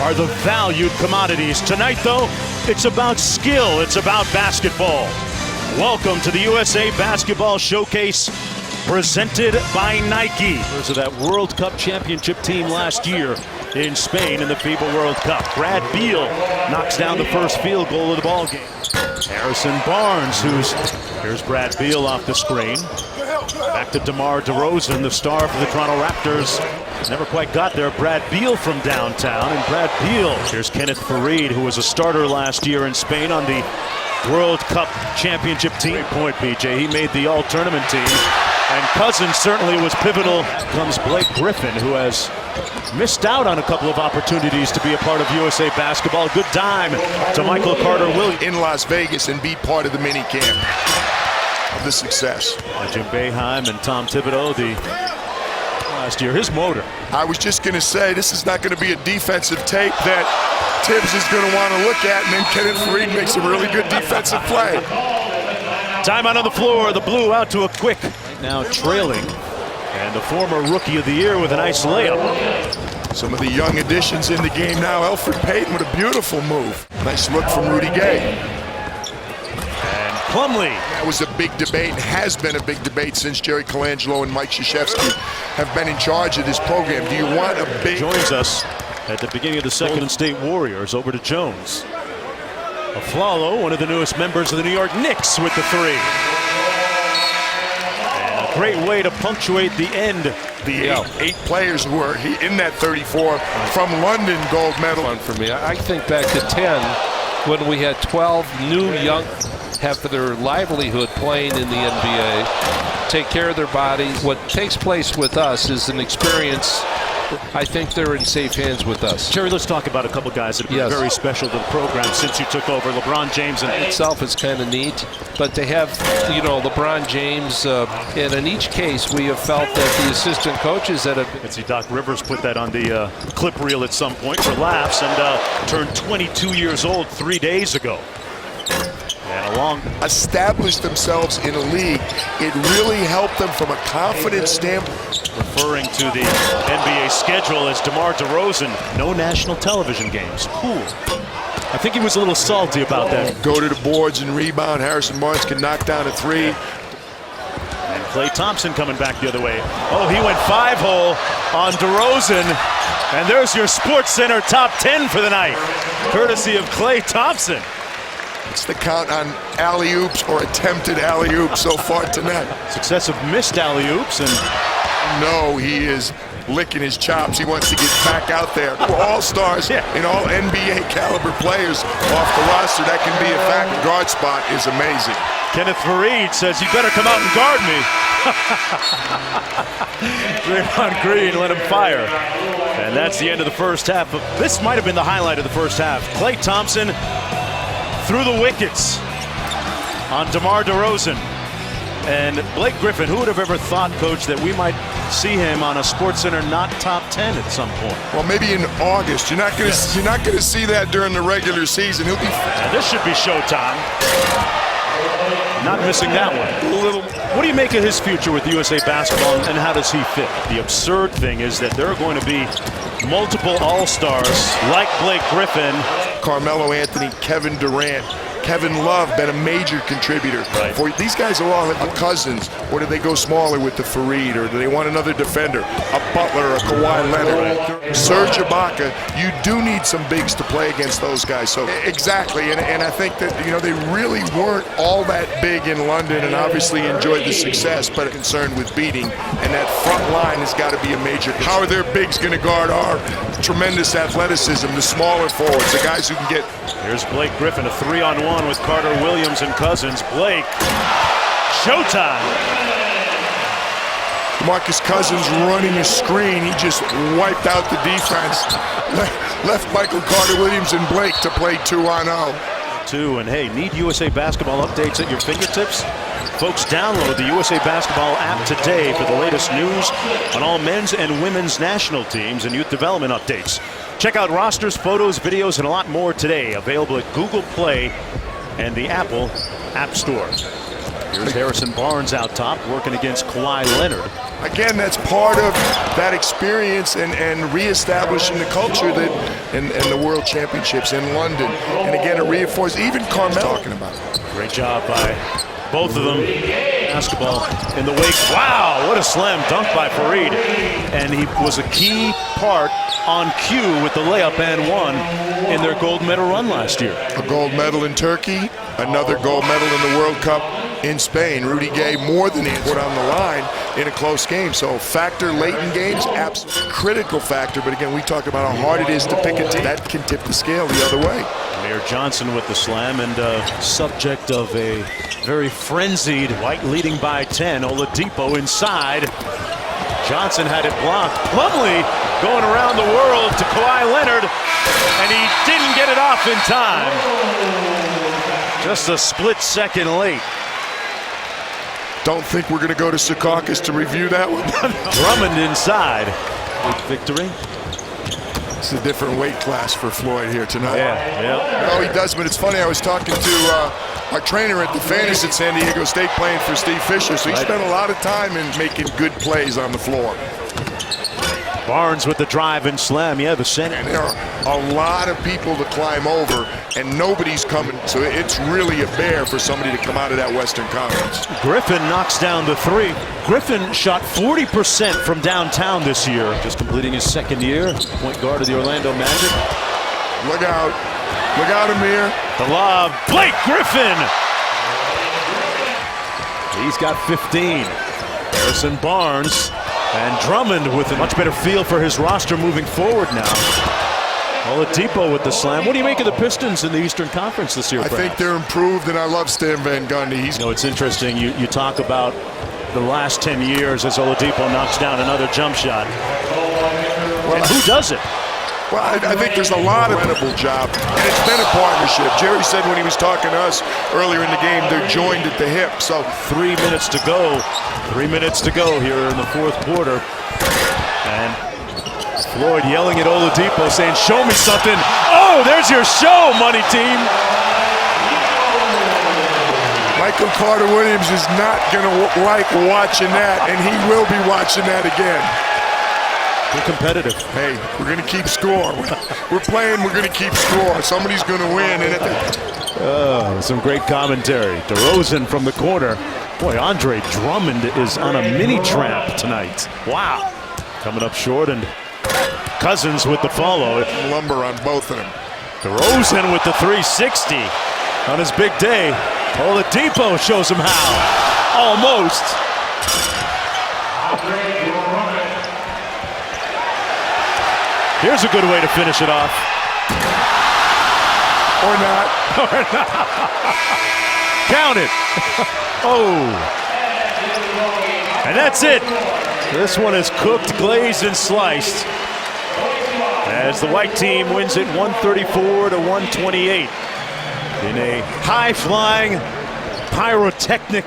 are the valued commodities. Tonight, though, it's about skill. It's about basketball. Welcome to the USA Basketball Showcase, presented by Nike. There's that World Cup championship team last year in Spain in the FIBA World Cup. Brad Beal knocks down the first field goal of the ball game. Harrison Barnes, here's Brad Beal off the screen. Back to DeMar DeRozan, the star for the Toronto Raptors. Never quite got there. Brad Beal from downtown, and Brad Beal. Here's Kenneth Faried, who was a starter last year in Spain on the World Cup championship team. Great point, BJ. He made the all-tournament team. And Cousins certainly was pivotal. Comes Blake Griffin, who has missed out on a couple of opportunities to be a part of USA Basketball. Good dime to Michael Carter-Williams. In Las Vegas and be part of the minicamp of the success. Jim Boeheim and Tom Thibodeau, last year, his motor. I was just going to say, this is not going to be a defensive tape that Tibbs is going to want to look at, and then Kenneth Faried makes a really good defensive play. Timeout on the floor, the Blue out to a quick. Now trailing, and the former Rookie of the Year with a nice layup. Some of the young additions in the game now. Elfrid Payton with a beautiful move. Nice look from Rudy Gay. And Plumlee. That was a big debate, and has been a big debate since Jerry Colangelo and Mike Krzyzewski have been in charge of this program. Do you want a big... Joins us at the beginning of the second State Warriors. Over to Jones. Aflalo, one of the newest members of the New York Knicks, with the three. And a great way to punctuate the end. The eight players who were in that 34 from London gold medal. Fun for me. I think back to 10 when we had 12 new young have their livelihood playing in the NBA, take care of their bodies. What takes place with us is an experience. I think they're in safe hands with us. Jerry, let's talk about a couple guys that have been very special to the program since you took over. LeBron James and itself is kind of neat, but to have, LeBron James, and in each case we have felt that the assistant coaches that have... Let's see, Doc Rivers put that on the clip reel at some point for laughs, and turned 22 years old 3 days ago. And along established themselves in a league. It really helped them from a confidence standpoint. Referring to the NBA schedule as DeMar DeRozan, no national television games. Cool. I think he was a little salty about that. Go to the boards and rebound. Harrison Barnes can knock down a three. And Klay Thompson coming back the other way. Oh, he went 5-hole on DeRozan. And there's your SportsCenter top 10 for the night, courtesy of Klay Thompson. It's the count on alley-oops or attempted alley-oops so far tonight. Successive missed alley-oops, and no, he is licking his chops. He wants to get back out there. We're all-stars and all NBA caliber players off the roster. That can be a fact. Guard spot is amazing. Kenneth Faried says, "You better come out and guard me." Draymond Green let him fire. And that's the end of the first half. This might have been the highlight of the first half. Klay Thompson through the wickets on DeMar DeRozan. And Blake Griffin, who would have ever thought, Coach, that we might see him on a SportsCenter not top 10 at some point? Well, maybe in August. You're not going to see that during the regular season. He'll be. And this should be showtime. Not missing that one. What do you make of his future with USA Basketball, and how does he fit? The absurd thing is that there are going to be multiple all-stars like Blake Griffin, Carmelo Anthony, Kevin Durant, Kevin Love, been a major contributor. For these guys will all have Cousins, or do they go smaller with the Faried, or do they want another defender, a Butler, a Kawhi Leonard, Serge Ibaka? You do need some bigs to play against those guys. So exactly, and I think that they really weren't all that big in London, and obviously enjoyed the success, but concerned with beating, and that front line has got to be a major. How are their bigs going to guard our tremendous athleticism, the smaller forwards, the guys who can get. Here's Blake Griffin, a 3-on-1 with Carter-Williams and Cousins. Blake, showtime. Marcus Cousins running a screen. He just wiped out the defense. Left Michael Carter-Williams and Blake to play 2-on-0. And hey, need USA Basketball updates at your fingertips? Folks, download the USA Basketball app today for the latest news on all men's and women's national teams and youth development updates. Check out rosters, photos, videos, and a lot more today. Available at Google Play and the Apple App Store. Here's Harrison Barnes out top, working against Kawhi Leonard. Again, that's part of that experience and reestablishing the culture that in the World Championships in London. And again, it reinforces even Carmel talking about it. Great job by both of them. Basketball in the wake. Wow, what a slam dunk by Fareed. And he was a key part on cue with the layup and one in their gold medal run last year. A gold medal in Turkey, another gold medal in the World Cup in Spain. Rudy Gay more than put on the line in a close game. So factor late in games, absolutely critical factor. But again, we talk about how hard it is to pick a team. That can tip the scale the other way. Mayor Johnson with the slam, and subject of a very frenzied White leading by 10. Oladipo inside. Johnson had it blocked. Plumlee going around the world to Kawhi Leonard, and he didn't get it off in time. Just a split second late. Don't think we're going to go to Secaucus to review that one. Drummond inside. Big victory. It's a different weight class for Floyd here tonight. Yeah. No, he does, but it's funny. I was talking to our trainer at the Fantasy at San Diego State playing for Steve Fisher, so he spent a lot of time in making good plays on the floor. Barnes with the drive and slam. Yeah, the center. And there are a lot of people to climb over, and nobody's coming. So it's really a bear for somebody to come out of that Western Conference. Griffin knocks down the three. Griffin shot 40% from downtown this year, just completing his second year. Point guard of the Orlando Magic. Look out. Look out, Amir. The lob. Blake Griffin. He's got 15. Harrison Barnes. And Drummond with a much better feel for his roster moving forward now. Oladipo with the slam. What do you make of the Pistons in the Eastern Conference this year? I think they're improved, and I love Stan Van Gundy. You know, it's interesting. You talk about the last 10 years as Oladipo knocks down another jump shot. Well, and who does it? Well, I think there's a lot of incredible job, and it's been a partnership. Jerry said when he was talking to us earlier in the game, they're joined at the hip. So 3 minutes to go. 3 minutes to go here in the fourth quarter. And Floyd yelling at Oladipo saying, show me something. Oh, there's your show, money team. Michael Carter-Williams is not going to like watching that, and he will be watching that again. We're competitive. Hey, we're going to keep score. We're playing, we're going to keep score. Somebody's going to win. And some great commentary. DeRozan from the corner. Boy, Andre Drummond is on a mini tramp tonight. Wow. Coming up short, and Cousins with the follow. Lumber on both of them. DeRozan with the 360 on his big day. Oladipo shows him how. Almost. Here's a good way to finish it off. Or not. Or not. Count it. Oh. And that's it. This one is cooked, glazed, and sliced. As the white team wins it 134 to 128 in a high-flying, pyrotechnic